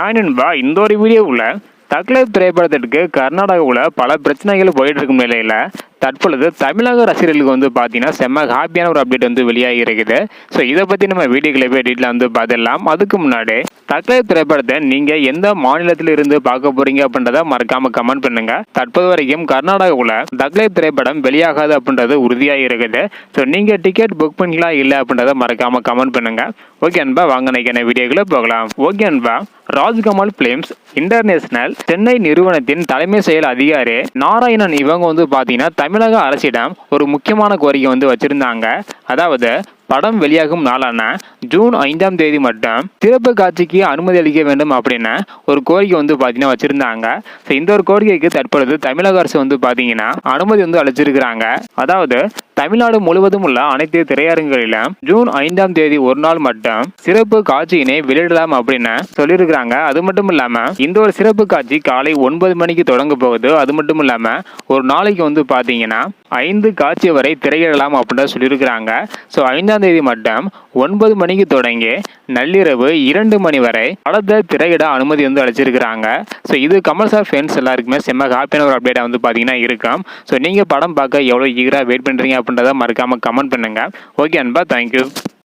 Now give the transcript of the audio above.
Hi நண்பா, இந்த ஒரு வீடியோவில் தக்லைஃப் திரைப்படத்திற்கு கர்நாடகாவில் பல பிரச்சனைகள் போயிட்டு இருக்கும் நிலையில் தற்பொழுது தமிழக ரசிகர்களுக்கு வந்து பார்த்தீங்கன்னா செம்ம ஹாப்பியான ஒரு அப்டேட் வந்து வெளியாகி இருக்குது. ஸோ இதை பற்றி நம்ம வீடியோக்களை போய் டீட்டெயிலாக வந்து பார்த்துடலாம். அதுக்கு முன்னாடி தக்லைஃப் திரைப்படத்தை நீங்கள் எந்த மாநிலத்தில் இருந்து பார்க்க போறீங்க அப்படின்றத மறக்காம கமெண்ட் பண்ணுங்க. தற்போது வரைக்கும் கர்நாடகாவில் தக்லைஃப் திரைப்படம் வெளியாகாது அப்படின்றது உறுதியாக இருக்குது. ஸோ நீங்கள் டிக்கெட் புக் பண்ணலாம் இல்லை அப்படின்றத மறக்காம கமெண்ட் பண்ணுங்க. ஓகே அன்பா, வாங்க நினைக்கிற வீடியோக்குள்ள போகலாம். ஓகே அன்பா, ராஜ்கமல் பிலிம்ஸ் இன்டர்நேஷனல் சென்னை நிறுவனத்தின் தலைமை செயல் அதிகாரி நாராயணன் இவங்க வந்து பார்த்தீங்கன்னா தமிழக அரசிடம் ஒரு முக்கியமான கோரிக்கை வந்து வச்சிருந்தாங்க. அதாவது படம் வெளியாகும் நாளான ஜூன் 5ஆம் தேதி மட்டும் சிறப்பு காட்சிக்கு அனுமதி அளிக்க வேண்டும் அப்படின்னு ஒரு கோரிக்கை வந்து பார்த்தீங்கன்னா வச்சிருந்தாங்க. ஸோ இந்த ஒரு கோரிக்கைக்கு தற்பொழுது தமிழக அரசு வந்து பார்த்தீங்கன்னா அனுமதி வந்து அளிச்சிருக்கிறாங்க. அதாவது தமிழ்நாடு முழுவதும் உள்ள அனைத்து திரையரங்குகளிலும் ஜூன் 5ஆம் தேதி ஒரு நாள் மட்டும் சிறப்பு காட்சியினை வெளியிடலாம் அப்படின்னு சொல்லியிருக்கிறாங்க. அது மட்டும் இல்லாம இந்த ஒரு சிறப்பு காட்சி காலை 9 மணிக்கு தொடங்க போகுது. அது மட்டும் இல்லாம ஒரு நாளைக்கு வந்து பாத்தீங்கன்னா 5 காட்சி வரை திரையிடலாம் அப்படின்னு சொல்லியிருக்கிறாங்க. ஸோ 5ஆம் தேதி மட்டும் 9 மணிக்கு தொடங்கி நள்ளிரவு 2 மணி வரை படத்தை திரையிட அனுமதி வந்து அளிச்சிருக்கிறாங்க. ஸோ இது கமல் சார் ஃபேன்ஸ் எல்லாருக்குமே செம்ம ஹாப்பியான ஒரு அப்டேட் வந்து பாத்தீங்கன்னா இருக்கும். ஸோ நீங்க படம் பார்க்க எவ்வளவு ஈகரா வெயிட் பண்றீங்க அப்படின்றத மறக்காம கமெண்ட் பண்ணுங்க. ஓகே அன்பா, தேங்க்யூ.